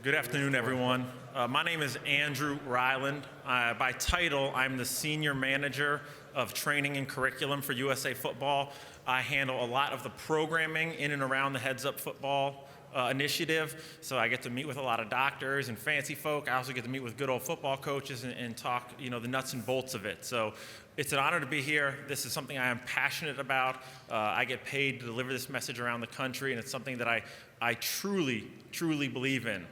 Good afternoon, everyone. My name is Andrew Ryland. By title, I'm the Senior Manager of Training and Curriculum for USA Football. I handle a lot of the programming in and around the Heads Up Football initiative. So I get to meet with a lot of doctors and fancy folk. I also get to meet with good old football coaches and talk, the nuts and bolts of it. So it's an honor to be here. This is something I am passionate about. I get paid to deliver this message around the country, and it's something that I truly, truly believe in.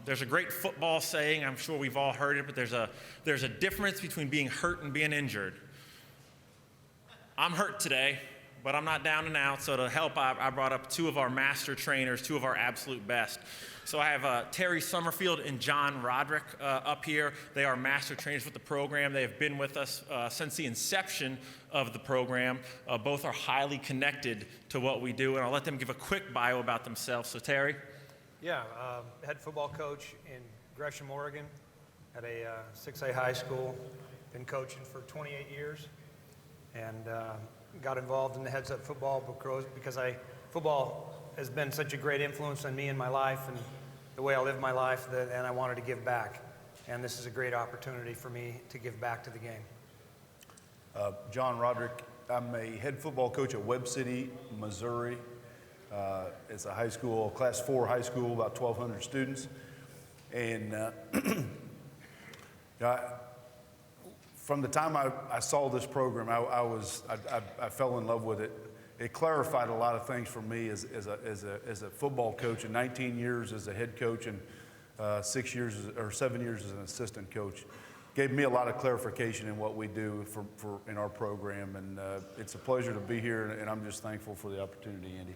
There's a great football saying, I'm sure we've all heard it, but there's a difference between being hurt and being injured. I'm hurt today, but I'm not down and out, so to help, I brought up two of our master trainers, two of our absolute best. So I have Terry Summerfield and John Roderick up here. They are master trainers with the program. They have been with us since the inception of the program. Both are highly connected to what we do, and I'll let them give a quick bio about themselves. So Terry? Yeah, head football coach in Gresham, Oregon, at a 6A high school. Been coaching for 28 years, and got involved in the Heads Up Football because football has been such a great influence on me in my life and the way I live my life, and I wanted to give back. And this is a great opportunity for me to give back to the game. John Roderick. I'm a head football coach at Webb City, Missouri. It's a high school, class 4 high school, about 1,200 students. And from the time I saw this program, I fell in love with it. It clarified a lot of things for me as a football coach, and 19 years as a head coach, and 7 years as an assistant coach. Gave me a lot of clarification in what we do in our program, and it's a pleasure to be here, and I'm just thankful for the opportunity, Andy.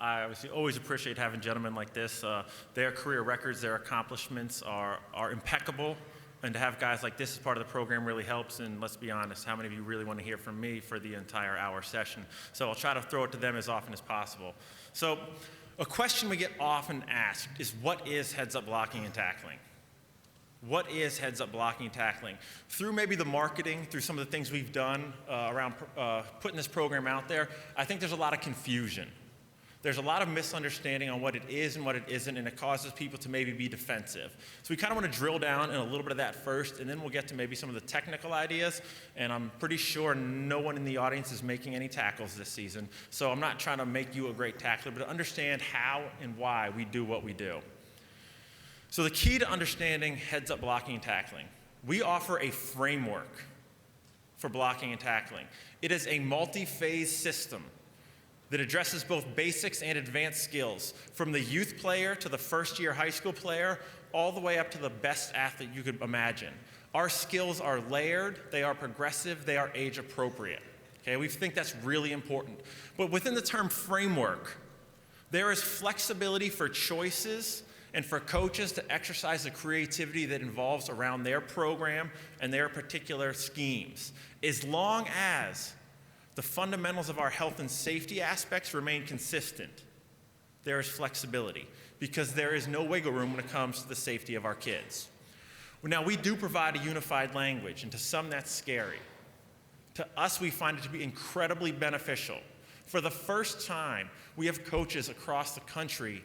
I obviously always appreciate having gentlemen like this. Their career records, their accomplishments are impeccable, and to have guys like this as part of the program really helps. And let's be honest, how many of you really want to hear from me for the entire hour session? So I'll try to throw it to them as often as possible. So a question we get often asked is, what is heads-up blocking and tackling? What is heads-up blocking and tackling? Through maybe the marketing, through some of the things we've done around putting this program out there, I think there's a lot of confusion. There's a lot of misunderstanding on what it is and what it isn't, and it causes people to maybe be defensive. So we kind of want to drill down in a little bit of that first, and then we'll get to maybe some of the technical ideas. And I'm pretty sure no one in the audience is making any tackles this season, so I'm not trying to make you a great tackler, but to understand how and why we do what we do. So the key to understanding heads-up blocking and tackling, we offer a framework for blocking and tackling. It is a multi-phase system that addresses both basics and advanced skills, from the youth player to the first-year high school player, all the way up to the best athlete you could imagine. Our skills are layered, they are progressive, they are age-appropriate. Okay, we think that's really important. But within the term framework, there is flexibility for choices and for coaches to exercise the creativity that involves around their program and their particular schemes, as long as the fundamentals of our health and safety aspects remain consistent. There is flexibility, because there is no wiggle room when it comes to the safety of our kids. Now, we do provide a unified language, and to some that's scary. To us, we find it to be incredibly beneficial. For the first time, we have coaches across the country,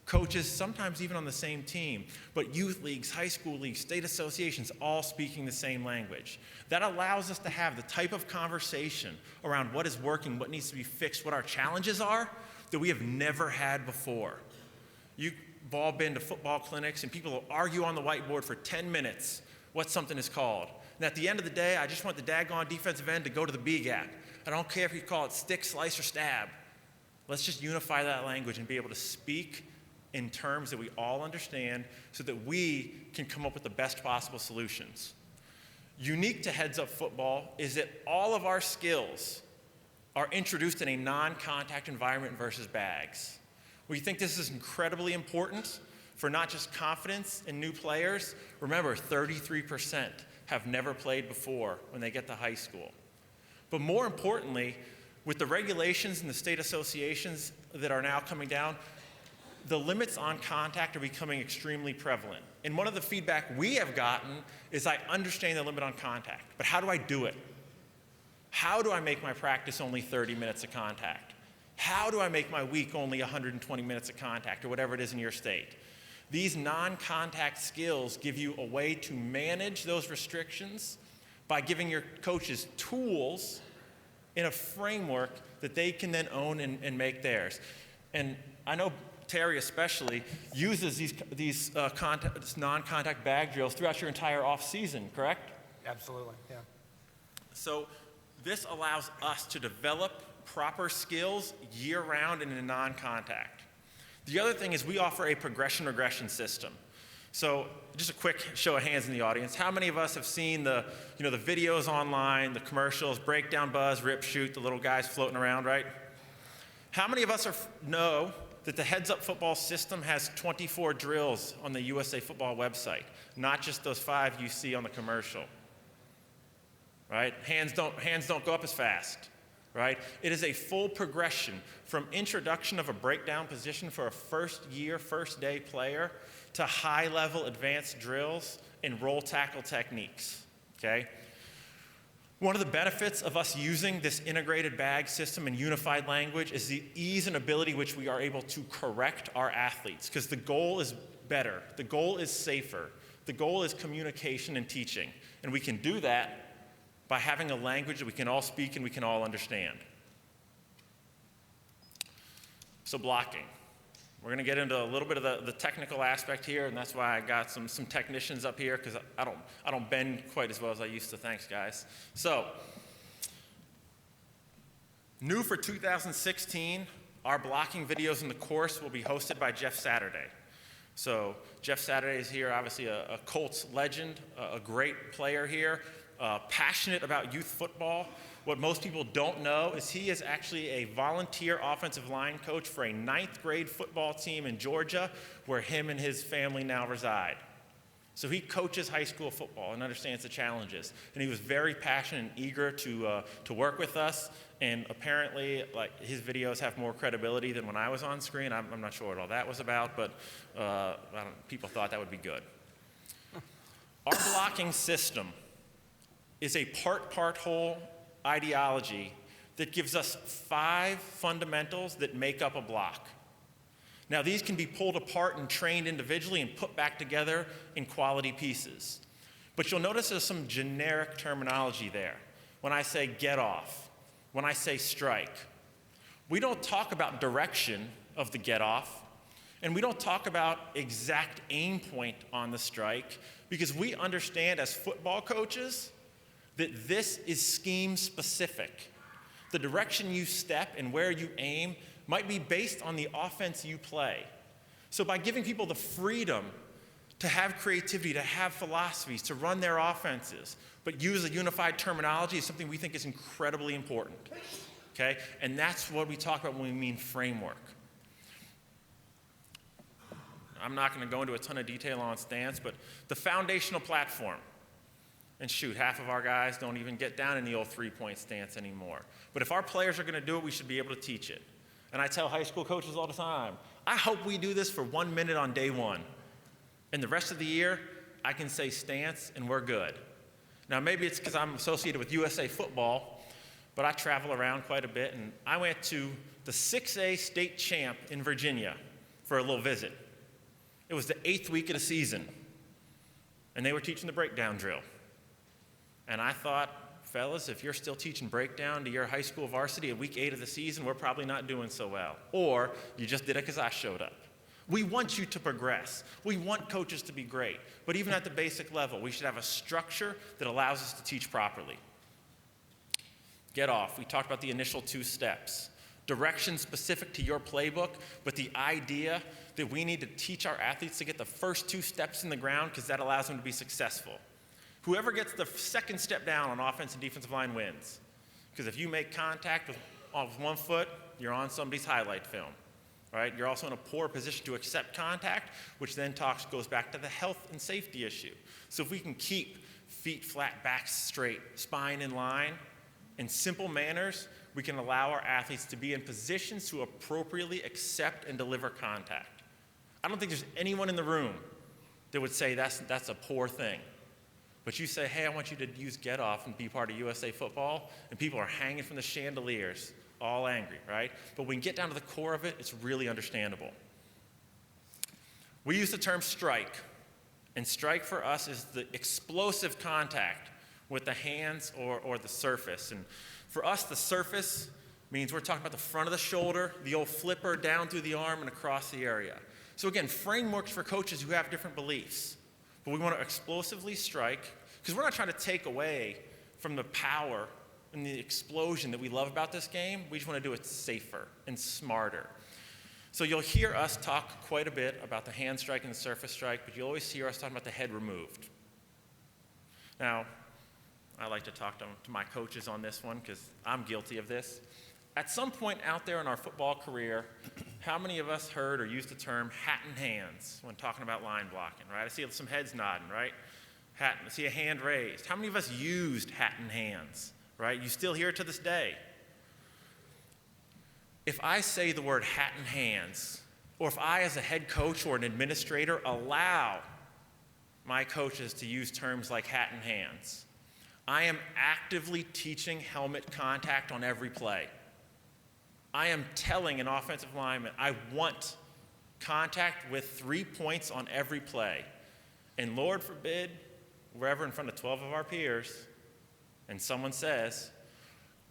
coaches sometimes even on the same team, but youth leagues, high school leagues, state associations, all speaking the same language. That allows us to have the type of conversation around what is working, what needs to be fixed, what our challenges are, that we have never had before. You've all been to football clinics, and people will argue on the whiteboard for 10 minutes what something is called. And at the end of the day, I just want the daggone defensive end to go to the B gap. I don't care if you call it stick, slice, or stab. Let's just unify that language and be able to speak in terms that we all understand, so that we can come up with the best possible solutions. Unique to Heads Up Football is that all of our skills are introduced in a non-contact environment versus bags. We think this is incredibly important for not just confidence in new players. Remember, 33% have never played before when they get to high school. But more importantly, with the regulations and the state associations that are now coming down, the limits on contact are becoming extremely prevalent. And one of the feedback we have gotten is, I understand the limit on contact, but how do I do it? How do I make my practice only 30 minutes of contact? How do I make my week only 120 minutes of contact or whatever it is in your state? These non-contact skills give you a way to manage those restrictions by giving your coaches tools in a framework that they can then own and make theirs. And I know Terry especially uses these non-contact bag drills throughout your entire off season, correct? Absolutely, yeah. So this allows us to develop proper skills year-round and in non-contact. The other thing is we offer a progression-regression system. So just a quick show of hands in the audience. How many of us have seen the videos online, the commercials, breakdown, buzz, rip, shoot, the little guys floating around, right? How many of us know that the Heads Up Football system has 24 drills on the USA Football website, not just those 5 you see on the commercial, right? Hands don't go up as fast, right? It is a full progression from introduction of a breakdown position for a first-year, first-day player to high-level advanced drills and roll tackle techniques, okay? One of the benefits of us using this integrated bag system and unified language is the ease and ability which we are able to correct our athletes, because the goal is better, the goal is safer, the goal is communication and teaching, and we can do that by having a language that we can all speak and we can all understand. So blocking. We're going to get into a little bit of the technical aspect here, and that's why I got some technicians up here, because I don't bend quite as well as I used to. Thanks, guys. So, new for 2016, our blocking videos in the course will be hosted by Jeff Saturday. So Jeff Saturday is here, obviously a Colts legend, a great player here, passionate about youth football. What most people don't know is he is actually a volunteer offensive line coach for a 9th grade football team in Georgia, where him and his family now reside. So he coaches high school football and understands the challenges. And he was very passionate and eager to work with us. And apparently, like, his videos have more credibility than when I was on screen. I'm not sure what all that was about, but people thought that would be good. Our blocking system is a part whole ideology that gives us 5 fundamentals that make up a block. Now, these can be pulled apart and trained individually and put back together in quality pieces. But you'll notice there's some generic terminology there. When I say get off, when I say strike, we don't talk about direction of the get off, and we don't talk about exact aim point on the strike, because we understand as football coaches that this is scheme specific. The direction you step and where you aim might be based on the offense you play. So by giving people the freedom to have creativity, to have philosophies, to run their offenses, but use a unified terminology is something we think is incredibly important, okay? And that's what we talk about when we mean framework. I'm not gonna go into a ton of detail on stance, but the foundational platform. And shoot, half of our guys don't even get down in the old 3-point stance anymore. But if our players are going to do it, we should be able to teach it. And I tell high school coaches all the time, I hope we do this for 1 minute on day 1. And the rest of the year, I can say stance and we're good. Now, maybe it's because I'm associated with USA Football, but I travel around quite a bit. And I went to the 6A state champ in Virginia for a little visit. It was the 8th week of the season. And they were teaching the breakdown drill. And I thought, fellas, if you're still teaching breakdown to your high school varsity at week 8 of the season, we're probably not doing so well. Or you just did it because I showed up. We want you to progress. We want coaches to be great. But even at the basic level, we should have a structure that allows us to teach properly. Get off. We talked about the initial 2 steps. Direction specific to your playbook, but the idea that we need to teach our athletes to get the first 2 steps in the ground because that allows them to be successful. Whoever gets the second step down on offense and defensive line wins. Because if you make contact with 1 foot, you're on somebody's highlight film, right? You're also in a poor position to accept contact, which then goes back to the health and safety issue. So if we can keep feet flat, back straight, spine in line, in simple manners, we can allow our athletes to be in positions to appropriately accept and deliver contact. I don't think there's anyone in the room that would say that's a poor thing. But you say, hey, I want you to use get off and be part of USA Football, and people are hanging from the chandeliers all angry, right? But when we get down to the core of it, it's really understandable. We use the term strike, and strike for us is the explosive contact with the hands or the surface. And for us, the surface means we're talking about the front of the shoulder, the old flipper down through the arm and across the area. So again, frameworks for coaches who have different beliefs. But we want to explosively strike, because we're not trying to take away from the power and the explosion that we love about this game. We just want to do it safer and smarter. So you'll hear us talk quite a bit about the hand strike and the surface strike, but you'll always hear us talking about the head removed. Now, I like to talk to my coaches on this one because I'm guilty of this. At some point out there in our football career, how many of us heard or used the term hat and hands when talking about line blocking, right? I see some heads nodding, right? I see a hand raised. How many of us used hat and hands, right? You still hear it to this day. If I say the word hat and hands, or if I as a head coach or an administrator allow my coaches to use terms like hat and hands, I am actively teaching helmet contact on every play. I am telling an offensive lineman, I want contact with 3 points on every play. And Lord forbid, we're ever in front of 12 of our peers, and someone says,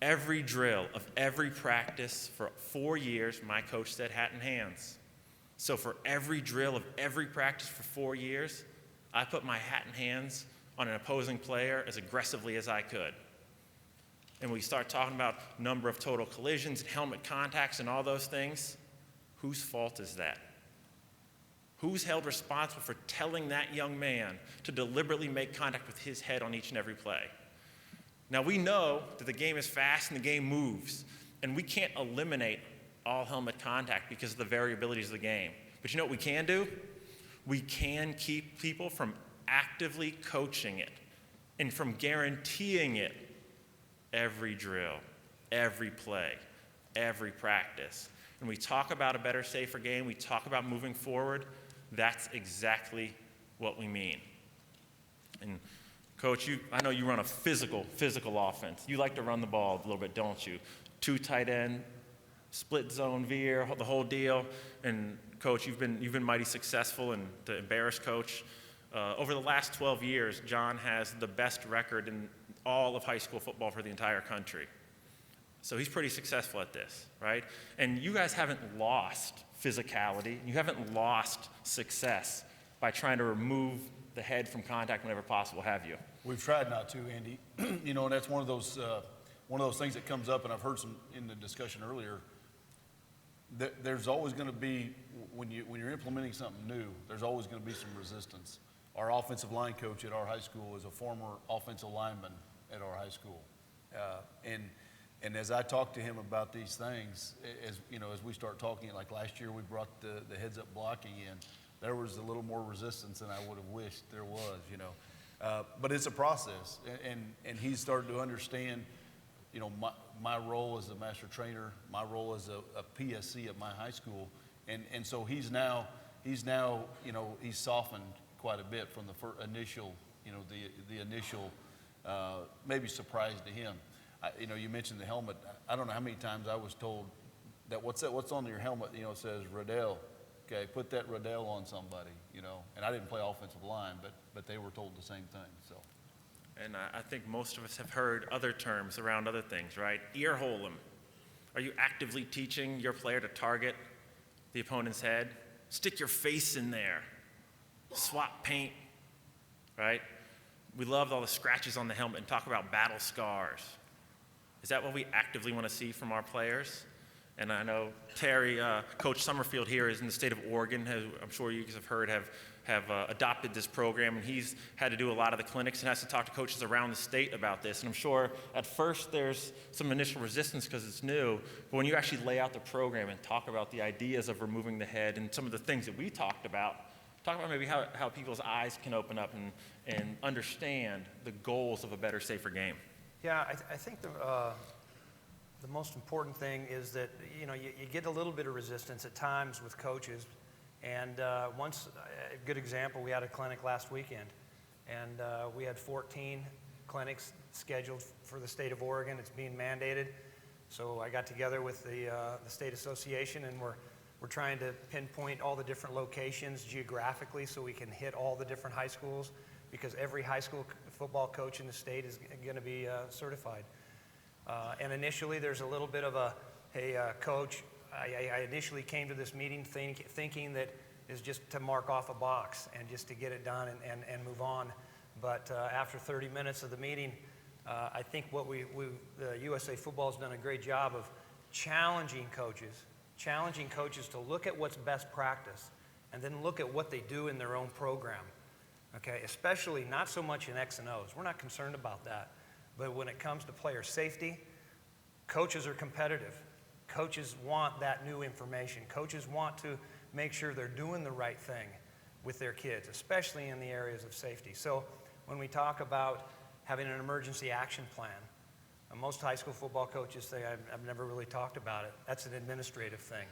every drill of every practice for 4 years, my coach said hat and hands. So for every drill of every practice for 4 years, I put my hat and hands on an opposing player as aggressively as I could. And we start talking about number of total collisions, helmet contacts, and all those things. Whose fault is that? Who's held responsible for telling that young man to deliberately make contact with his head on each and every play? Now, we know that the game is fast and the game moves, and we can't eliminate all helmet contact because of the variabilities of the game. But you know what we can do? We can keep people from actively coaching it and from guaranteeing it every drill, every play, every practice. When we talk about a better, safer game, we talk about moving forward, that's exactly what we mean. And Coach, I know you run a physical offense. You like to run the ball a little bit, don't you? 2 tight end, split zone veer, the whole deal. And Coach, you've been mighty successful. And to embarrass Coach, over the last 12 years, John has the best record in all of high school football for the entire country. So he's pretty successful at this, right? And you guys haven't lost physicality. You haven't lost success by trying to remove the head from contact whenever possible, have you? We've tried not to, Andy. You know, and that's one of those things that comes up, and I've heard some in the discussion earlier. There's always going to be, when you're implementing something new, there's always going to be some resistance. Our offensive line coach at our high school is a former offensive lineman at our high school, and as I talk to him about these things, as we start talking, like last year we brought the heads up blocking in. There was a little more resistance than I would have wished there was, but it's a process, and he's starting to understand, my role as a master trainer, my role as a PSC at my high school, and so he's now, he's softened quite a bit from the initial, the initial maybe surprise to him. You mentioned the helmet. I don't know how many times I was told that what's on your helmet, it says Riddell. Okay, put that Riddell on somebody, and I didn't play offensive line, but they were told the same thing. So, and I think most of us have heard other terms around other things, right? Ear hole him. Are you actively teaching your player to target the opponent's head? Stick your face in there. Swap paint, right? We loved all the scratches on the helmet and talk about battle scars. Is that what we actively want to see from our players? And I know Terry, Coach Summerfield here is in the state of Oregon, who I'm sure you guys have heard have adopted this program, and he's had to do a lot of the clinics and has to talk to coaches around the state about this. And I'm sure at first there's some initial resistance because it's new, but when you actually lay out the program and talk about the ideas of removing the head and some of the things that we talk about maybe how people's eyes can open up and understand the goals of a better, safer game. Yeah, I think the most important thing is that, you get a little bit of resistance at times with coaches. And a good example, we had a clinic last weekend, and we had 14 clinics scheduled for the state of Oregon. It's being mandated. So I got together with the state association, and we're trying to pinpoint all the different locations geographically so we can hit all the different high schools, because every high school football coach in the state is going to be certified. And initially there's a little bit of a, hey, coach, I initially came to this meeting thinking that is just to mark off a box and just to get it done and move on. But after 30 minutes of the meeting, I think what the USA Football has done a great job of challenging coaches to look at what's best practice and then look at what they do in their own program. Okay, especially not so much in X and O's. We're not concerned about that. But when it comes to player safety, coaches are competitive. Coaches want that new information. Coaches want to make sure they're doing the right thing with their kids, especially in the areas of safety. So when we talk about having an emergency action plan, most high school football coaches say, I've never really talked about it. That's an administrative thing.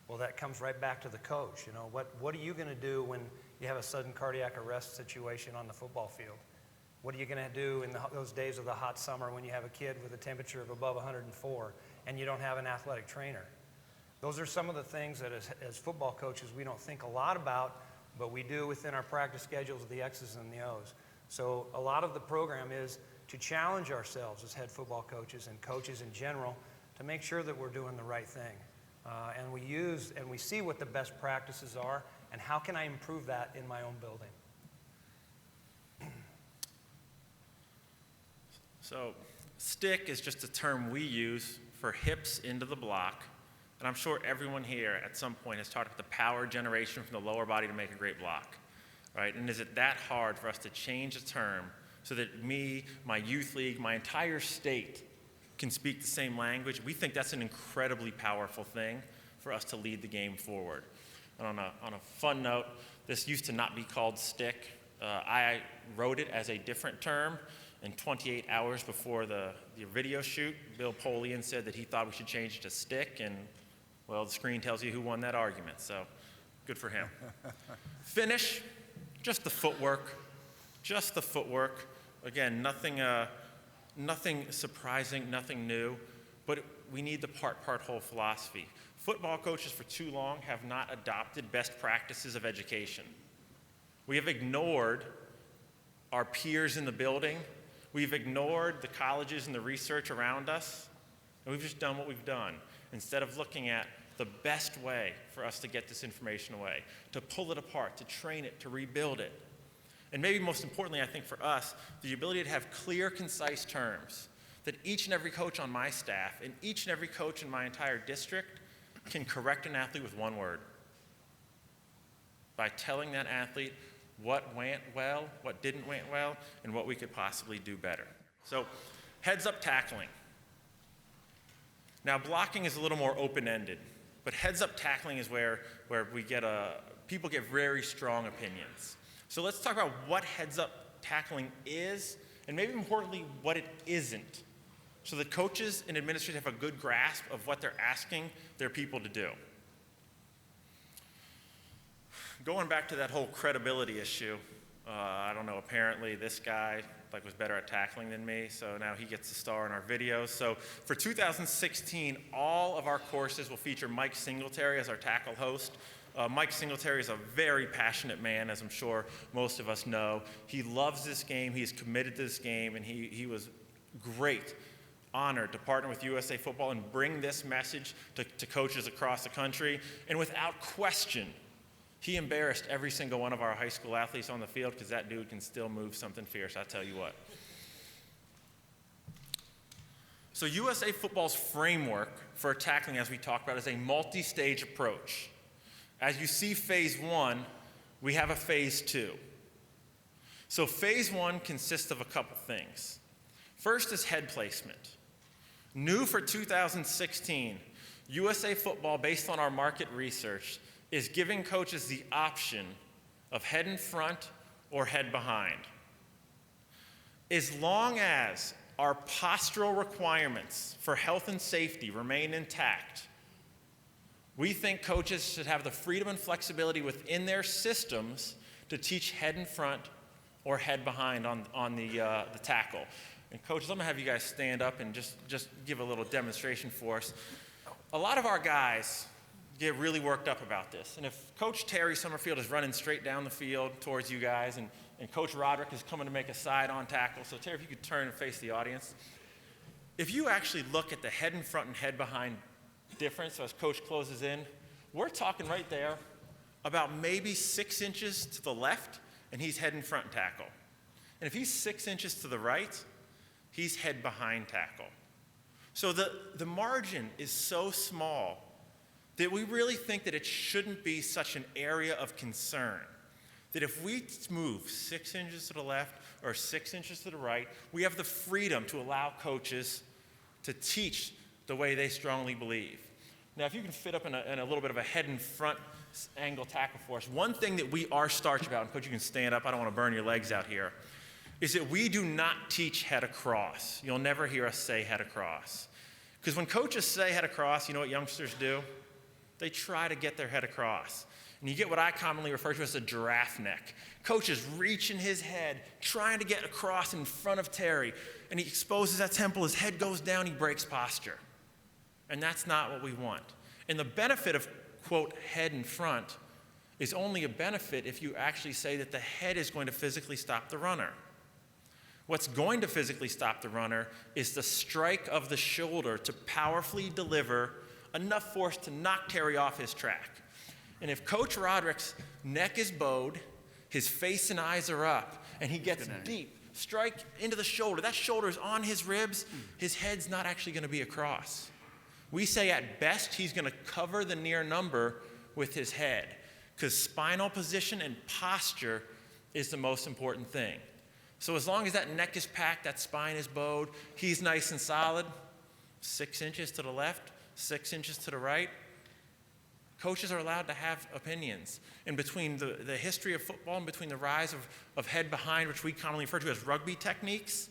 Well, that comes right back to the coach. You know, what are you going to do when you have a sudden cardiac arrest situation on the football field? What are you going to do in those days of the hot summer when you have a kid with a temperature of above 104 and you don't have an athletic trainer? Those are some of the things that as football coaches we don't think a lot about, but we do within our practice schedules, the X's and the O's. So a lot of the program is to challenge ourselves as head football coaches and coaches in general to make sure that we're doing the right thing. And we see what the best practices are and how can I improve that in my own building. So stick is just a term we use for hips into the block. And I'm sure everyone here at some point has talked about the power generation from the lower body to make a great block, right? And is it that hard for us to change a term so that me, my youth league, my entire state can speak the same language? We think that's an incredibly powerful thing for us to lead the game forward. And on a fun note, this used to not be called stick. I wrote it as a different term. And 28 hours before the video shoot, Bill Polian said that he thought we should change it to stick, and, well, the screen tells you who won that argument, so good for him. Finish, just the footwork. Just the footwork. Again, nothing surprising, nothing new, but we need the part-whole philosophy. Football coaches for too long have not adopted best practices of education. We have ignored our peers in the building. We've ignored the colleges and the research around us, and we've just done what we've done instead of looking at the best way for us to get this information away, to pull it apart, to train it, to rebuild it. And maybe most importantly, I think for us, the ability to have clear, concise terms that each and every coach on my staff and each and every coach in my entire district can correct an athlete with one word. By telling that athlete what went well, what didn't went well, and what we could possibly do better. So, heads-up tackling. Now, blocking is a little more open-ended, but heads-up tackling is where we get people get very strong opinions. So let's talk about what heads-up tackling is, and maybe importantly, what it isn't, so that coaches and administrators have a good grasp of what they're asking their people to do. Going back to that whole credibility issue, I don't know, apparently this guy was better at tackling than me, so now he gets to star in our videos. So for 2016, all of our courses will feature Mike Singletary as our tackle host. Mike Singletary is a very passionate man, as I'm sure most of us know. He loves this game, he's committed to this game, and he was great, honored to partner with USA Football and bring this message to coaches across the country. And without question, he embarrassed every single one of our high school athletes on the field, because that dude can still move something fierce, I tell you what. So USA Football's framework for tackling, as we talked about, is a multi-stage approach. As you see phase 1, we have a phase 2. So phase 1 consists of a couple things. First is head placement. New for 2016, USA Football, based on our market research, is giving coaches the option of head in front or head behind. As long as our postural requirements for health and safety remain intact, we think coaches should have the freedom and flexibility within their systems to teach head in front or head behind on the tackle. And coaches, I'm gonna have you guys stand up and just give a little demonstration for us. A lot of our guys get really worked up about this. And if Coach Terry Summerfield is running straight down the field towards you guys, and Coach Roderick is coming to make a side-on tackle, so Terry, if you could turn and face the audience. If you actually look at the head in front and head behind difference as Coach closes in, we're talking right there about maybe 6 inches to the left, and he's head in front tackle. And if he's 6 inches to the right, he's head behind tackle. So the margin is so small that we really think that it shouldn't be such an area of concern. That if we move 6 inches to the left or 6 inches to the right, we have the freedom to allow coaches to teach the way they strongly believe. Now, if you can fit up in a little bit of a head and front angle tackle for us, one thing that we are starch about, and Coach, you can stand up, I don't want to burn your legs out here, is that we do not teach head across. You'll never hear us say head across. Because when coaches say head across, you know what youngsters do? They try to get their head across. And you get what I commonly refer to as a giraffe neck. Coach is reaching his head, trying to get across in front of Terry, and he exposes that temple, his head goes down, he breaks posture. And that's not what we want. And the benefit of, quote, head in front is only a benefit if you actually say that the head is going to physically stop the runner. What's going to physically stop the runner is the strike of the shoulder to powerfully deliver enough force to knock Terry off his track. And if Coach Roderick's neck is bowed, his face and eyes are up, and he gets deep, strike into the shoulder, that shoulder is on his ribs, his head's not actually going to be across. We say at best he's going to cover the near number with his head, because spinal position and posture is the most important thing. So as long as that neck is packed, that spine is bowed, he's nice and solid, 6 inches to the left, 6 inches to the right, coaches are allowed to have opinions. And between the history of football and between the rise of head behind, which we commonly refer to as rugby techniques,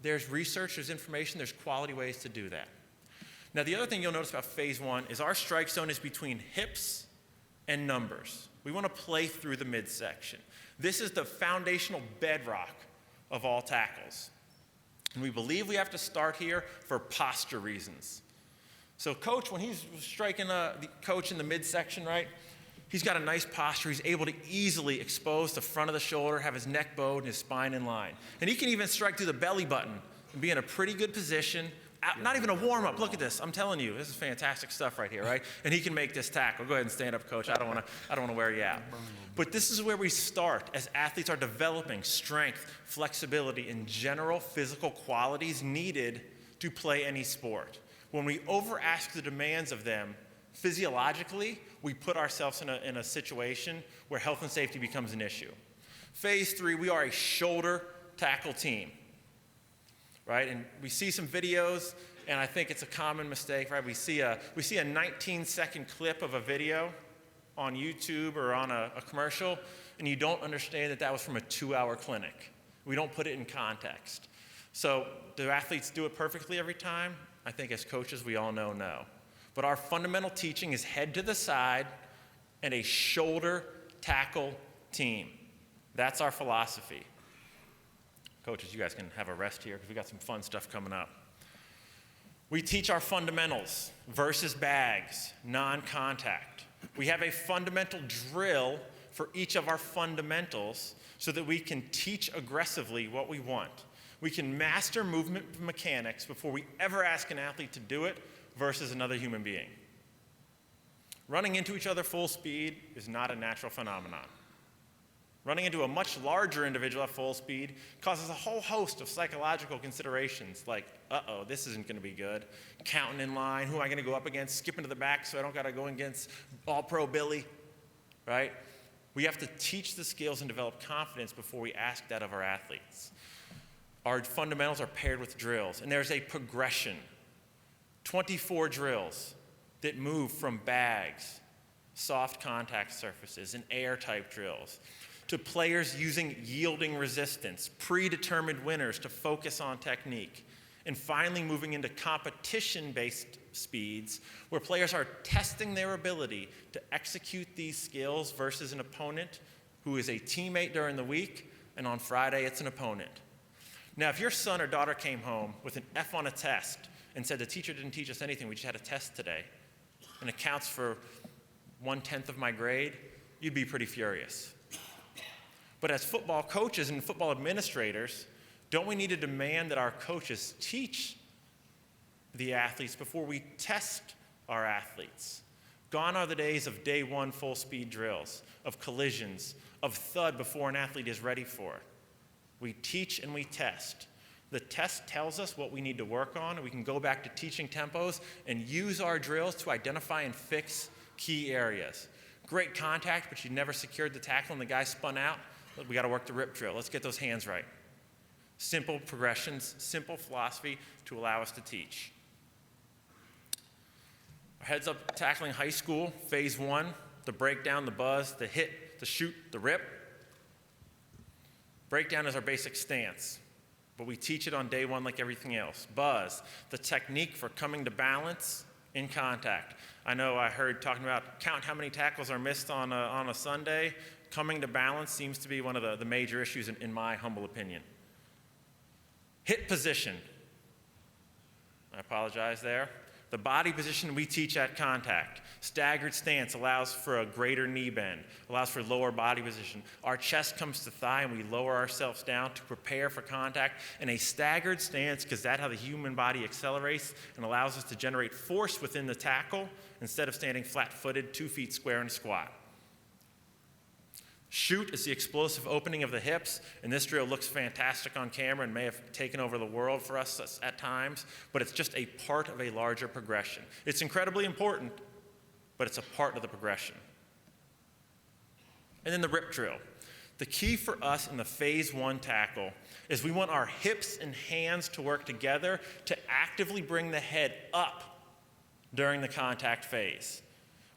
there's research, there's information, there's quality ways to do that. Now, the other thing you'll notice about phase one is our strike zone is between hips and numbers. We want to play through the midsection. This is the foundational bedrock of all tackles. And we believe we have to start here for posture reasons. So coach, when he's striking the coach in the midsection, right, he's got a nice posture. He's able to easily expose the front of the shoulder, have his neck bowed, and his spine in line. And he can even strike through the belly button and be in a pretty good position. Not even a warm-up. Look at this. I'm telling you, this is fantastic stuff right here, right? And he can make this tackle. Go ahead and stand up, coach. I don't want to wear you out. But this is where we start as athletes are developing strength, flexibility, and general physical qualities needed to play any sport. When we over-ask the demands of them, physiologically, we put ourselves in a situation where health and safety becomes an issue. Phase 3, we are a shoulder tackle team. Right? And we see some videos, and I think it's a common mistake, right? We see a 19-second clip of a video on YouTube or on a commercial, and you don't understand that was from a 2-hour clinic. We don't put it in context. So do athletes do it perfectly every time? I think as coaches, we all know no. But our fundamental teaching is head to the side and a shoulder tackle team. That's our philosophy. Coaches, you guys can have a rest here because we got some fun stuff coming up. We teach our fundamentals versus bags, non-contact. We have a fundamental drill for each of our fundamentals so that we can teach aggressively what we want. We can master movement mechanics before we ever ask an athlete to do it versus another human being. Running into each other full speed is not a natural phenomenon. Running into a much larger individual at full speed causes a whole host of psychological considerations like, uh-oh, this isn't going to be good. Counting in line, who am I going to go up against? Skipping to the back so I don't got to go against all-pro Billy, right? We have to teach the skills and develop confidence before we ask that of our athletes. Our fundamentals are paired with drills, and there's a progression. 24 drills that move from bags, soft contact surfaces, and air-type drills, to players using yielding resistance, predetermined winners to focus on technique, and finally moving into competition-based speeds where players are testing their ability to execute these skills versus an opponent who is a teammate during the week and on Friday it's an opponent. Now, if your son or daughter came home with an F on a test and said the teacher didn't teach us anything, we just had a test today, and it counts for 1/10 of my grade, you'd be pretty furious. But as football coaches and football administrators, don't we need to demand that our coaches teach the athletes before we test our athletes? Gone are the days of day one full speed drills, of collisions, of thud before an athlete is ready for it. We teach and we test. The test tells us what we need to work on, and we can go back to teaching tempos and use our drills to identify and fix key areas. Great contact, but you never secured the tackle and the guy spun out. We got to work the rip drill. Let's get those hands right. Simple progressions, simple philosophy to allow us to teach. Our heads up tackling high school, phase 1, the breakdown, the buzz, the hit, the shoot, the rip. Breakdown is our basic stance, but we teach it on day 1 like everything else. Buzz, the technique for coming to balance in contact. I know I heard talking about count how many tackles are missed on a Sunday. Coming to balance seems to be one of the major issues in my humble opinion. Hit position. I apologize there. The body position we teach at contact. Staggered stance allows for a greater knee bend, allows for lower body position. Our chest comes to thigh and we lower ourselves down to prepare for contact. And a staggered stance, because that's how the human body accelerates and allows us to generate force within the tackle instead of standing flat-footed, 2 feet square in a squat. Shoot is the explosive opening of the hips, and this drill looks fantastic on camera and may have taken over the world for us at times, but it's just a part of a larger progression. It's incredibly important, but it's a part of the progression. And then the rip drill. The key for us in the phase 1 tackle is we want our hips and hands to work together to actively bring the head up during the contact phase.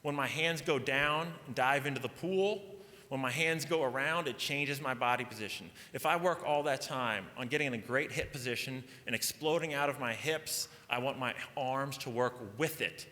When my hands go down and dive into the pool, when my hands go around, it changes my body position. If I work all that time on getting in a great hip position and exploding out of my hips, I want my arms to work with it,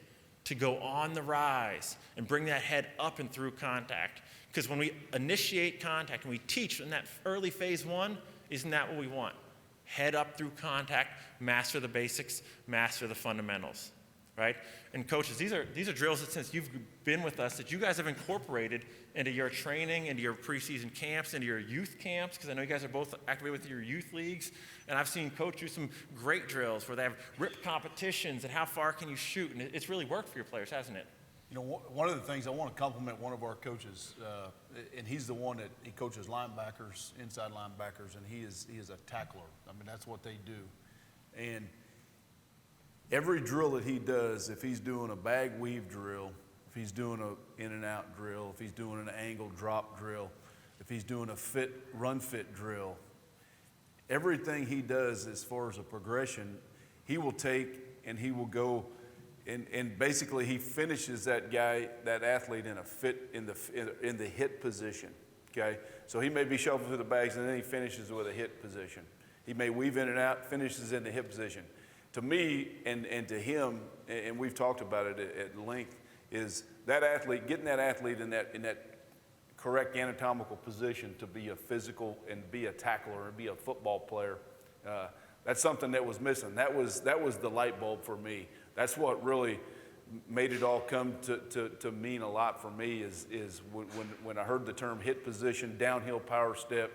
to go on the rise and bring that head up and through contact. Because when we initiate contact and we teach in that early phase 1, isn't that what we want? Head up through contact, master the basics, master the fundamentals, right? And coaches, these are drills that since you've been with us that you guys have incorporated into your training, into your preseason camps, into your youth camps, because I know you guys are both activated with your youth leagues. And I've seen Coach do some great drills where they have rip competitions and how far can you shoot. And it's really worked for your players, hasn't it? You know, one of the things I want to compliment one of our coaches, and he's the one that he coaches linebackers, inside linebackers, and he is a tackler. I mean, that's what they do. And every drill that he does, if he's doing a bag weave drill, if he's doing an in and out drill, if he's doing an angle drop drill, if he's doing a run fit drill, everything he does as far as a progression, he will take and he will go and basically he finishes that athlete in a fit in the hit position. Okay, so he may be shuffled through the bags and then he finishes with a hit position. He may weave in and out, finishes in the hip position. To me and to him, and we've talked about it at length, is that athlete, getting that athlete in that correct anatomical position to be a physical and be a tackler and be a football player. That's something that was missing. That was the light bulb for me. That's what really made it all come to mean a lot for me is when I heard the term hit position, downhill power step,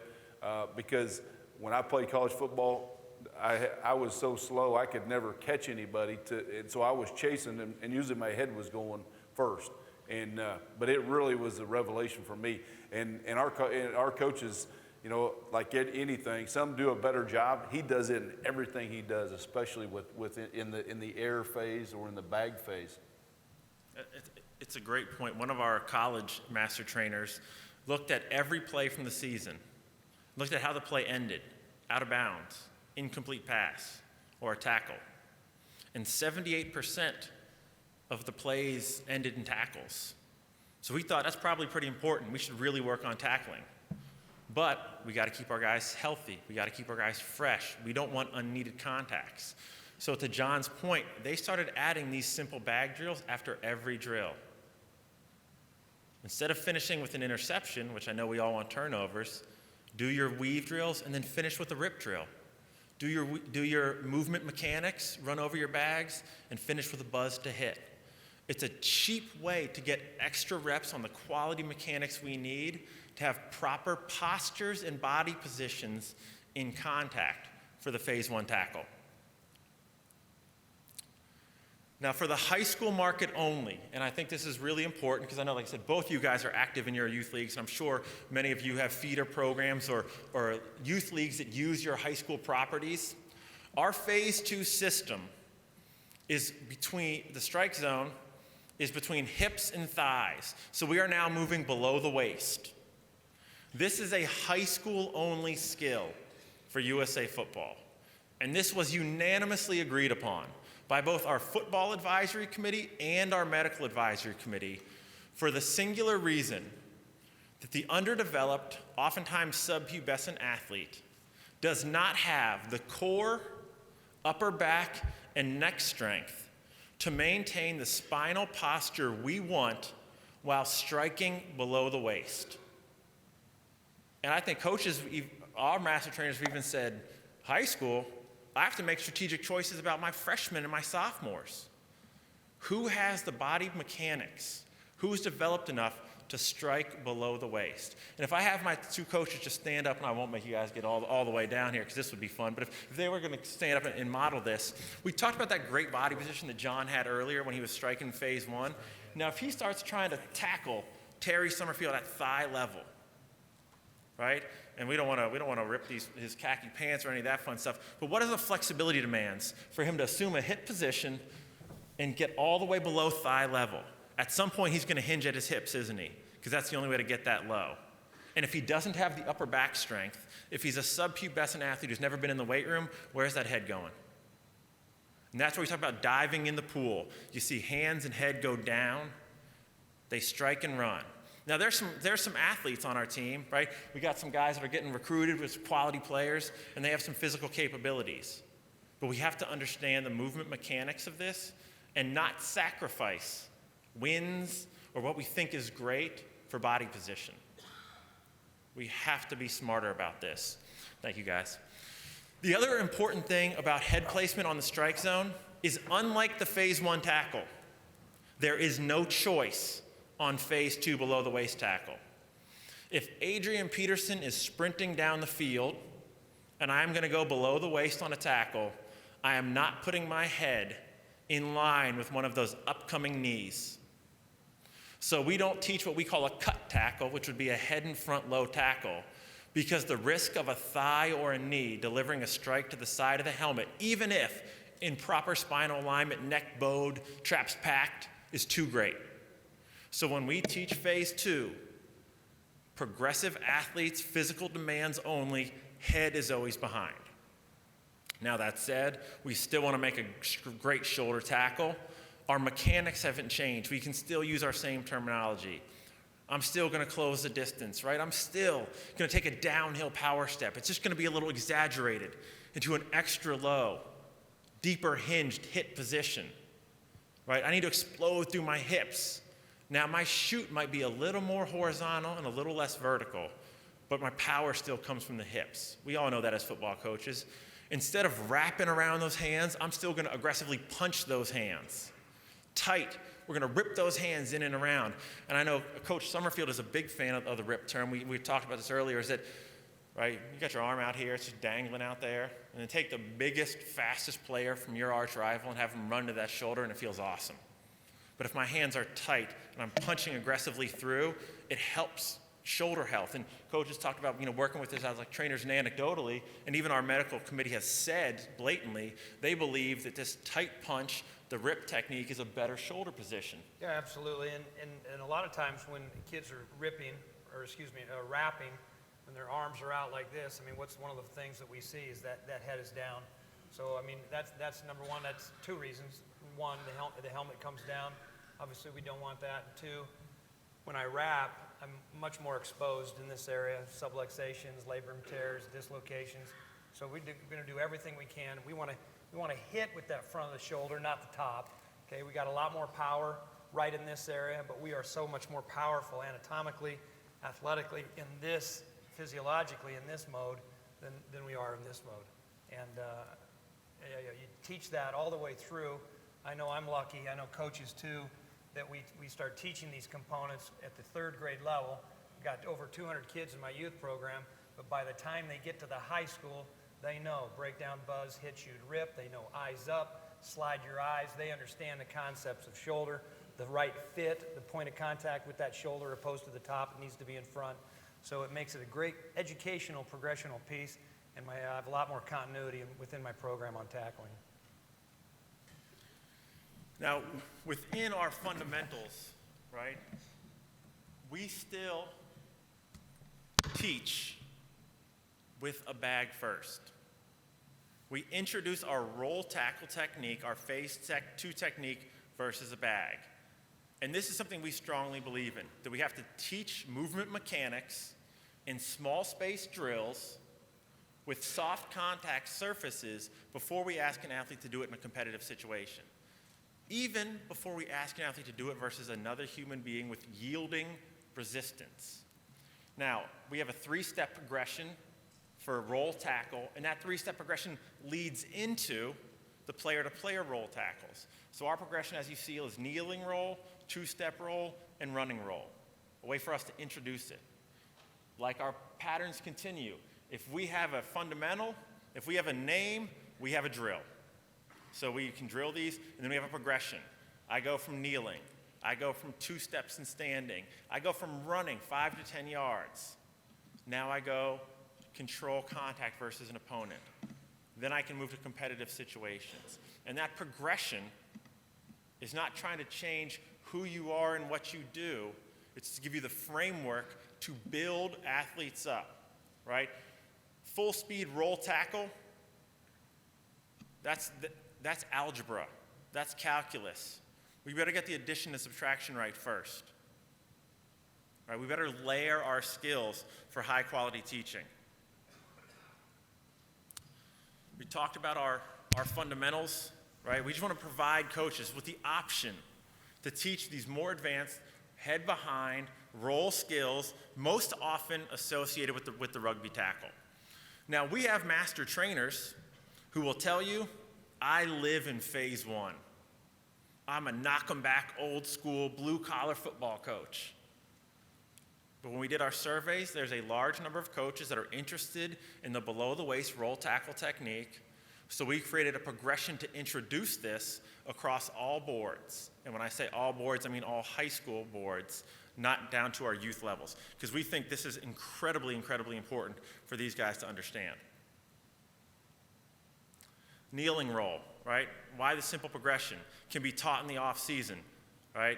because when I played college football, I was so slow I could never catch anybody, and so I was chasing them, and usually my head was going first. But it really was a revelation for me. And our coaches, you know, like anything, some do a better job. He does it in everything he does, especially in the air phase or in the bag phase. It's a great point. One of our college master trainers looked at every play from the season, looked at how the play ended, out of bounds, incomplete pass, or a tackle. And 78% of the plays ended in tackles. So we thought that's probably pretty important. We should really work on tackling. But we got to keep our guys healthy. We got to keep our guys fresh. We don't want unneeded contacts. So to John's point, they started adding these simple bag drills after every drill. Instead of finishing with an interception, which I know we all want turnovers, do your weave drills, and then finish with a rip drill. Do your movement mechanics, run over your bags, and finish with a buzz to hit. It's a cheap way to get extra reps on the quality mechanics we need to have proper postures and body positions in contact for the phase 1 tackle. Now for the high school market only, and I think this is really important because I know, like I said, both you guys are active in your youth leagues, and I'm sure many of you have feeder programs or youth leagues that use your high school properties. Our phase 2 system is between, the strike zone is between hips and thighs. So we are now moving below the waist. This is a high school only skill for USA football. And this was unanimously agreed upon by both our football advisory committee and our medical advisory committee for the singular reason that the underdeveloped, oftentimes subpubescent athlete does not have the core, upper back, and neck strength to maintain the spinal posture we want while striking below the waist. And I think coaches, our master trainers have even said, high school, I have to make strategic choices about my freshmen and my sophomores. Who has the body mechanics? Who's developed enough to strike below the waist? And if I have my 2 coaches just stand up, and I won't make you guys get all the way down here because this would be fun, but if they were going to stand up and model this, we talked about that great body position that John had earlier when he was striking phase 1. Now if he starts trying to tackle Terry Summerfield at thigh level, right? And we don't want to rip his khaki pants or any of that fun stuff. But what are the flexibility demands for him to assume a hip position and get all the way below thigh level? At some point, he's going to hinge at his hips, isn't he? Because that's the only way to get that low. And if he doesn't have the upper back strength, if he's a subpubescent athlete who's never been in the weight room, where's that head going? And that's where we talk about diving in the pool. You see hands and head go down. They strike and run. Now, there's some athletes on our team, right? We got some guys that are getting recruited with quality players, and they have some physical capabilities. But we have to understand the movement mechanics of this and not sacrifice wins or what we think is great for body position. We have to be smarter about this. Thank you, guys. The other important thing about head placement on the strike zone is unlike the phase 1 tackle, there is no choice on phase 2 below the waist tackle. If Adrian Peterson is sprinting down the field and I'm going to go below the waist on a tackle, I am not putting my head in line with one of those upcoming knees. So we don't teach what we call a cut tackle, which would be a head and front low tackle, because the risk of a thigh or a knee delivering a strike to the side of the helmet, even if in proper spinal alignment, neck bowed, traps packed, is too great. So when we teach phase 2, progressive athletes, physical demands only, head is always behind. Now that said, we still want to make a great shoulder tackle. Our mechanics haven't changed. We can still use our same terminology. I'm still going to close the distance, right? I'm still going to take a downhill power step. It's just going to be a little exaggerated into an extra low, deeper hinged hit position, right? I need to explode through my hips. Now, my shoot might be a little more horizontal and a little less vertical, but my power still comes from the hips. We all know that as football coaches. Instead of wrapping around those hands, I'm still going to aggressively punch those hands. Tight. We're going to rip those hands in and around. And I know Coach Summerfield is a big fan of the rip term. We talked about this earlier, is that, right, you got your arm out here, it's just dangling out there, and then take the biggest, fastest player from your arch rival and have him run to that shoulder, and it feels awesome. But if my hands are tight and I'm punching aggressively through, it helps shoulder health. And coaches talked about, working with this as like trainers and anecdotally, and even our medical committee has said blatantly, they believe that this tight punch, the rip technique, is a better shoulder position. Yeah, absolutely. And a lot of times when kids are rapping, when their arms are out like this, what's one of the things that we see is that head is down. So, that's number one. That's 2 reasons. One, the helmet comes down. Obviously, we don't want that. And 2, when I wrap, I'm much more exposed in this area, subluxations, labrum tears, dislocations. So we're going to do everything we can. We want to hit with that front of the shoulder, not the top. Okay, we got a lot more power right in this area, but we are so much more powerful anatomically, athletically in this physiologically in this mode than we are in this mode. And you teach that all the way through. I know I'm lucky, I know coaches too, that we start teaching these components at the third grade level. We've got over 200 kids in my youth program, but by the time they get to the high school, they know breakdown, buzz, hit, shoot, rip. They know eyes up, slide your eyes. They understand the concepts of shoulder, the right fit, the point of contact with that shoulder opposed to the top. It needs to be in front. So it makes it a great educational, progressional piece, and I have a lot more continuity within my program on tackling. Now, within our fundamentals, right, we still teach with a bag first. We introduce our roll tackle technique, our phase 2 technique versus a bag. And this is something we strongly believe in, that we have to teach movement mechanics in small space drills with soft contact surfaces before we ask an athlete to do it in a competitive situation. Even before we ask an athlete to do it versus another human being with yielding resistance. Now, we have a 3-step progression for roll tackle, and that 3-step progression leads into the player-to-player roll tackles. So our progression, as you see, is kneeling roll, 2-step roll, and running roll. A way for us to introduce it. Like our patterns continue. If we have a fundamental, if we have a name, we have a drill. So we can drill these, and then we have a progression. I go from kneeling. I go from 2 steps and standing. I go from running 5 to 10 yards. Now I go control contact versus an opponent. Then I can move to competitive situations. And that progression is not trying to change who you are and what you do. It's to give you the framework to build athletes up, right? Full speed roll tackle, that's algebra. That's calculus. We better get the addition and subtraction right first. Right? We better layer our skills for high quality teaching. We talked about our fundamentals, right? We just want to provide coaches with the option to teach these more advanced, head behind, roll skills, most often associated with the rugby tackle. Now, we have master trainers who will tell you, I live in phase 1. I'm a knock-em-back, old-school, blue-collar football coach. But when we did our surveys, there's a large number of coaches that are interested in the below-the-waist roll tackle technique. So we created a progression to introduce this across all boards. And when I say all boards, I mean all high school boards, not down to our youth levels. Because we think this is incredibly, incredibly important for these guys to understand. Kneeling roll, right? Why the simple progression? Can be taught in the off season, right?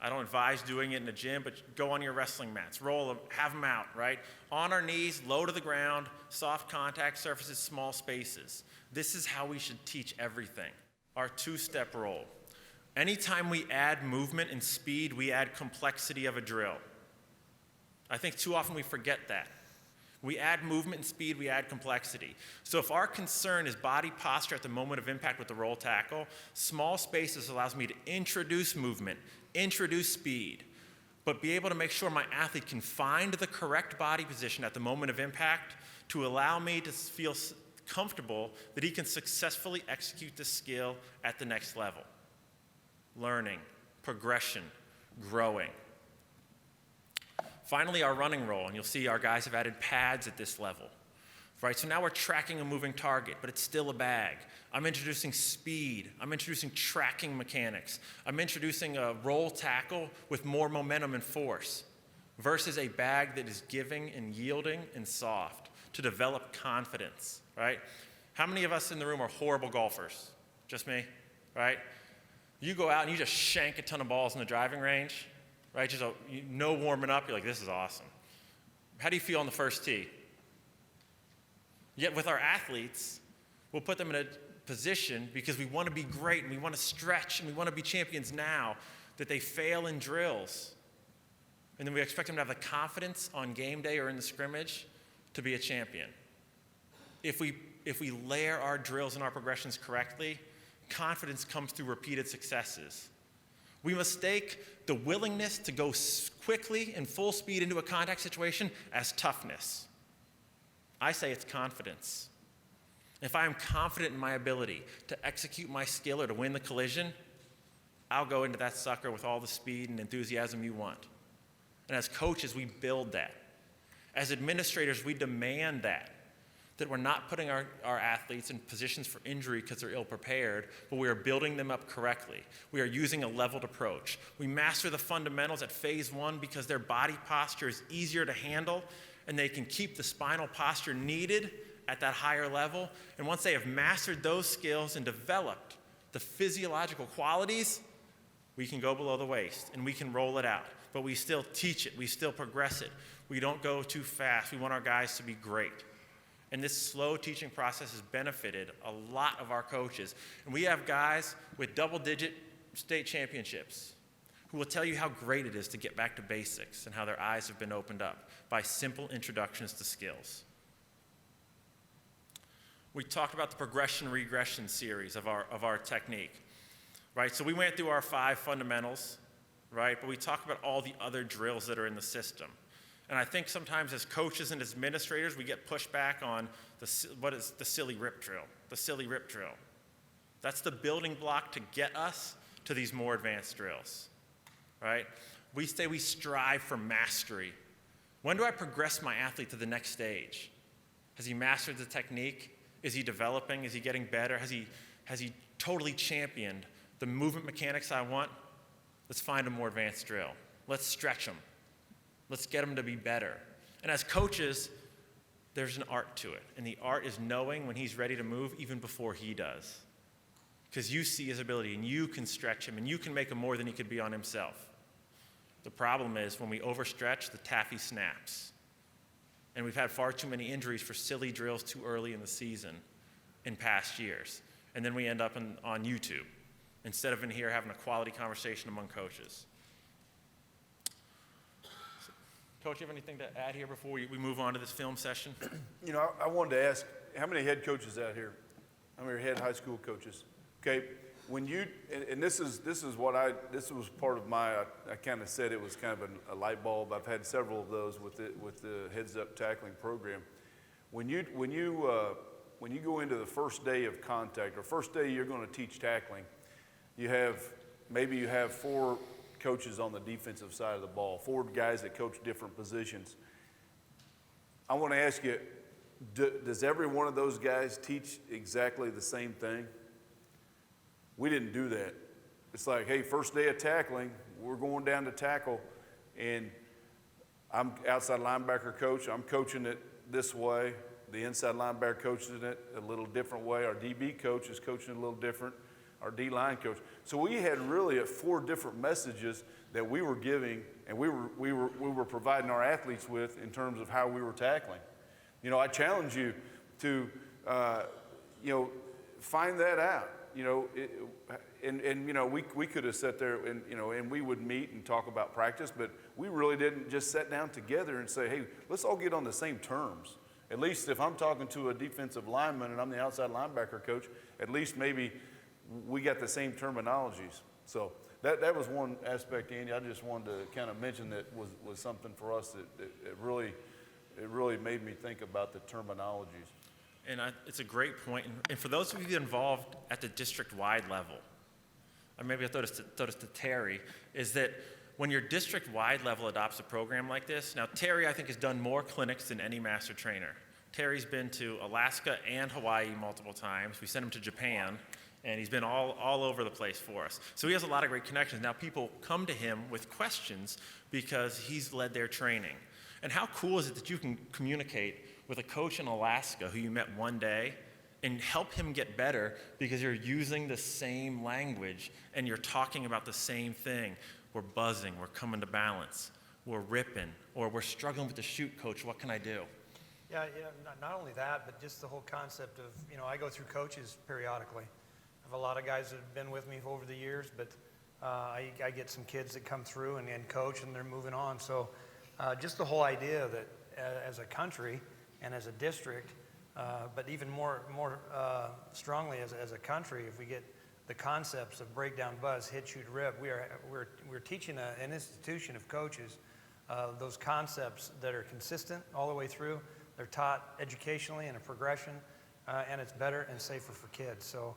I don't advise doing it in the gym, but go on your wrestling mats. Roll them, have them out, right? On our knees, low to the ground, soft contact surfaces, small spaces. This is how we should teach everything. Our 2-step roll. Anytime we add movement and speed, we add complexity of a drill. I think too often we forget that. We add movement and speed, we add complexity. So if our concern is body posture at the moment of impact with the roll tackle, small spaces allows me to introduce movement, introduce speed, but be able to make sure my athlete can find the correct body position at the moment of impact to allow me to feel comfortable that he can successfully execute the skill at the next level. Learning, progression, growing. Finally, our running roll, and you'll see our guys have added pads at this level. Right, so now we're tracking a moving target, but it's still a bag. I'm introducing speed. I'm introducing tracking mechanics. I'm introducing a roll tackle with more momentum and force versus a bag that is giving and yielding and soft to develop confidence, right? How many of us in the room are horrible golfers? Just me, right? You go out and you just shank a ton of balls in the driving range, right? Just no warming up. You're like, this is awesome. How do you feel on the first tee? Yet with our athletes, we'll put them in a position because we want to be great and we want to stretch and we want to be champions now that they fail in drills. And then we expect them to have the confidence on game day or in the scrimmage to be a champion. If we layer our drills and our progressions correctly, confidence comes through repeated successes. We mistake the willingness to go quickly and full speed into a contact situation as toughness. I say it's confidence. If I am confident in my ability to execute my skill or to win the collision, I'll go into that sucker with all the speed and enthusiasm you want. And as coaches, we build that. As administrators, we demand that we're not putting our athletes in positions for injury because they're ill-prepared, but we are building them up correctly. We are using a leveled approach. We master the fundamentals at phase 1 because their body posture is easier to handle, and they can keep the spinal posture needed at that higher level. And once they have mastered those skills and developed the physiological qualities, we can go below the waist and we can roll it out. But we still teach it. We still progress it. We don't go too fast. We want our guys to be great. And this slow teaching process has benefited a lot of our coaches. And we have guys with double-digit state championships who will tell you how great it is to get back to basics and how their eyes have been opened up by simple introductions to skills. We talked about the progression-regression series of our technique, right? So we went through our 5 fundamentals, right? But we talked about all the other drills that are in the system. And I think sometimes as coaches and as administrators, we get pushback on what is the silly rip drill, the silly rip drill. That's the building block to get us to these more advanced drills, right? We say we strive for mastery. When do I progress my athlete to the next stage? Has he mastered the technique? Is he developing? Is he getting better? Has he totally championed the movement mechanics I want? Let's find a more advanced drill. Let's stretch him. Let's get him to be better. And as coaches, there's an art to it. And the art is knowing when he's ready to move even before he does. Because you see his ability and you can stretch him and you can make him more than he could be on himself. The problem is when we overstretch, the taffy snaps. And we've had far too many injuries for silly drills too early in the season in past years. And then we end up on YouTube instead of in here having a quality conversation among coaches. Coach, you have anything to add here before we move on to this film session? You know, I wanted to ask, how many head coaches out here? How many head high school coaches? Okay, when you, and this was part of my, I kind of said it was kind of a light bulb. I've had several of those with the Heads Up Tackling program. When you go into the first day of contact or first day you're going to teach tackling, you have 4 coaches on the defensive side of the ball, 4 guys that coach different positions. I want to ask you, does every one of those guys teach exactly the same thing? We didn't do that. It's like, hey, first day of tackling, we're going down to tackle, and I'm outside linebacker coach. I'm coaching it this way. The inside linebacker coaches it a little different way. Our DB coach is coaching it a little different. Our D-line coach. So we had really 4 different messages that we were giving and we were providing our athletes with in terms of how we were tackling. You know, I challenge you to, find that out. You know, and you know, we could have sat there and we would meet and talk about practice, but we really didn't just sit down together and say, hey, let's all get on the same terms. At least if I'm talking to a defensive lineman and I'm the outside linebacker coach, at least maybe we got the same terminologies. So that was one aspect, Andy. I just wanted to kind of mention that was something for us that it really made me think about the terminologies. And it's a great point. And for those of you involved at the district-wide level, or maybe I thought it's to Terry, is that when your district-wide level adopts a program like this, now Terry I think has done more clinics than any master trainer. Terry's been to Alaska and Hawaii multiple times. We sent him to Japan. And he's been all over the place for us. So he has a lot of great connections. Now people come to him with questions because he's led their training. And how cool is it that you can communicate with a coach in Alaska who you met one day and help him get better because you're using the same language and you're talking about the same thing. We're buzzing, we're coming to balance, we're ripping, or we're struggling with the shoot, coach, what can I do? Yeah, not only that, but just the whole concept of, I go through coaches periodically. I have a lot of guys that have been with me over the years, but I get some kids that come through and coach and they're moving on. So just the whole idea that as a country and as a district, but even more strongly as a country, if we get the concepts of breakdown, buzz, hit, shoot, rip. We're teaching an institution of coaches those concepts that are consistent all the way through. They're taught educationally in a progression, and it's better and safer for kids. So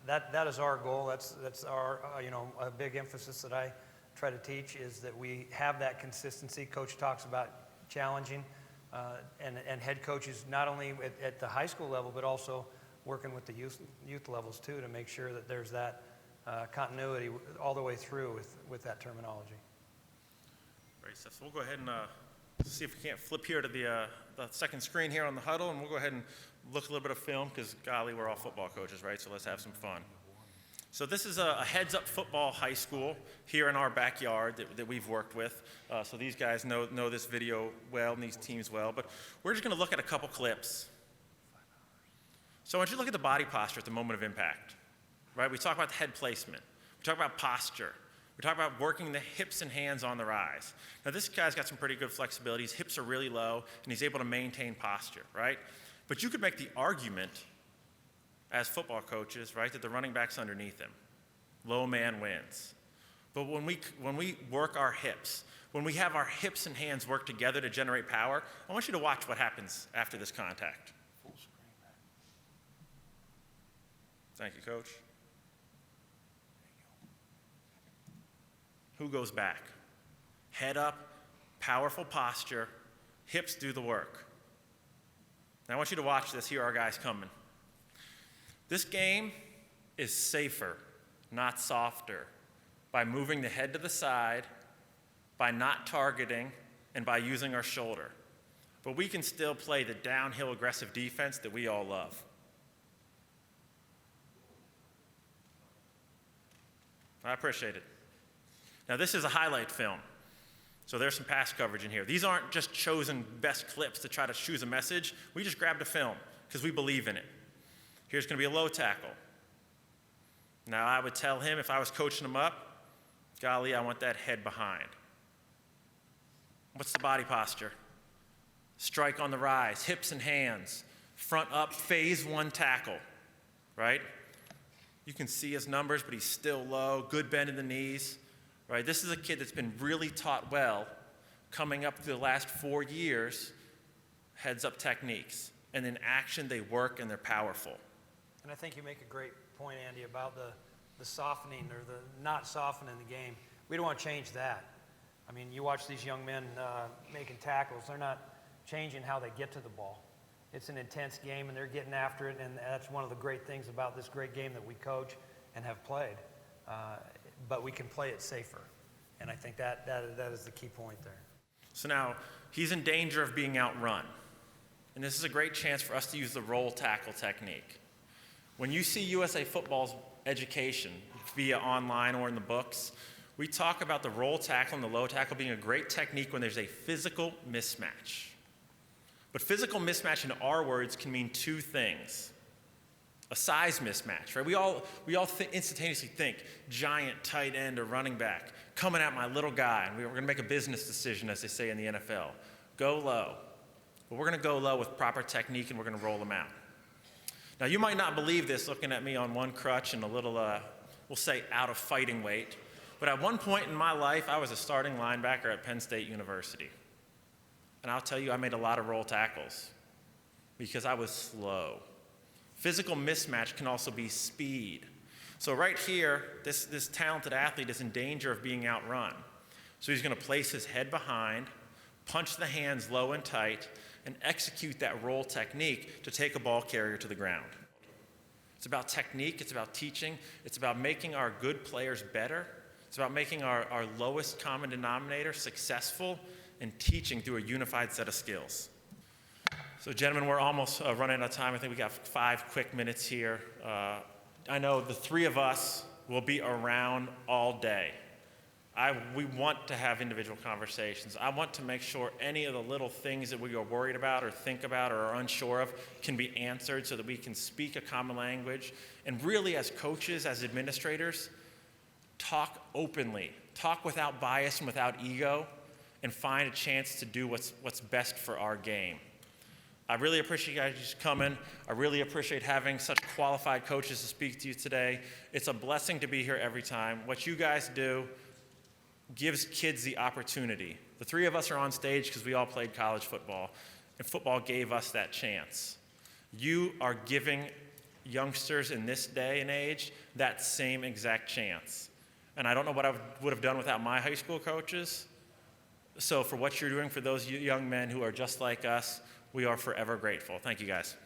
that is our goal. That's our a big emphasis that I try to teach is that we have that consistency. Coach talks about challenging, and head coaches not only at the high school level but also working with the youth levels too to make sure that there's that continuity all the way through with that terminology. Great stuff. So we'll go ahead and see if we can't flip here to the second screen here on the huddle, and we'll go ahead and look a little bit of film because, golly, we're all football coaches, right? So let's have some fun. So this is a heads-up football high school here in our backyard that we've worked with. So these guys know this video well and these teams well, but we're just going to look at a couple clips. So I want you to look at the body posture at the moment of impact, right? We talk about the head placement. We talk about posture. We talk about working the hips and hands on the rise. Now, this guy's got some pretty good flexibility. His hips are really low, and he's able to maintain posture, right? But you could make the argument as football coaches, right, that the running back's underneath him. Low man wins. But when we work our hips, when we have our hips and hands work together to generate power, I want you to watch what happens after this contact. Thank you, Coach. Who goes back? Head up, powerful posture, hips do the work. Now I want you to watch this. Here are our guys coming. This game is safer, not softer, by moving the head to the side, by not targeting, and by using our shoulder. But we can still play the downhill aggressive defense that we all love. I appreciate it. Now, this is a highlight film, so there's some pass coverage in here. These aren't just chosen best clips to try to choose a message. We just grabbed a film because we believe in it. Here's going to be a low tackle. Now, I would tell him if I was coaching him up, golly, I want that head behind. What's the body posture? Strike on the rise, hips and hands, front up, phase one tackle, right? You can see his numbers, but he's still low, good bend in the knees, right? This is a kid that's been really taught well, coming up through the last 4 years, heads-up techniques. And in action, they work and they're powerful. And I think you make a great point, Andy, about the softening or the not softening the game. We don't want to change that. I mean, you watch these young men making tackles. They're not changing how they get to the ball. It's an intense game, and they're getting after it, and that's one of the great things about this great game that we coach and have played. But we can play it safer, and I think that is the key point there. So now, he's in danger of being outrun, and this is a great chance for us to use the roll tackle technique. When you see USA Football's education via online or in the books, we talk about the roll tackle and the low tackle being a great technique when there's a physical mismatch. But physical mismatch in our words can mean two things. A size mismatch, right? We all instantaneously think giant tight end or running back coming at my little guy, and we're going to make a business decision, as they say in the NFL. Go low. But we're going to go low with proper technique, and we're going to roll them out. Now, you might not believe this looking at me on one crutch and a little, we'll say, out of fighting weight. But at one point in my life, I was a starting linebacker at Penn State University. And I'll tell you, I made a lot of roll tackles because I was slow. Physical mismatch can also be speed. So right here, this talented athlete is in danger of being outrun. So he's going to place his head behind, punch the hands low and tight, and execute that roll technique to take a ball carrier to the ground. It's about technique. It's about teaching. It's about making our good players better. It's about making our lowest common denominator successful and teaching through a unified set of skills. So, gentlemen, we're almost running out of time. I think we got 5 quick minutes here. I know the three of us will be around all day. We want to have individual conversations. I want to make sure any of the little things that we are worried about or think about or are unsure of can be answered so that we can speak a common language. And really, as coaches, as administrators, talk openly, talk without bias and without ego, and find a chance to do what's best for our game. I really appreciate you guys coming. I really appreciate having such qualified coaches to speak to you today. It's a blessing to be here every time. What you guys do gives kids the opportunity. The three of us are on stage because we all played college football, and football gave us that chance. You are giving youngsters in this day and age that same exact chance. And I don't know what I would have done without my high school coaches. So for what you're doing for those young men who are just like us, we are forever grateful. Thank you, guys.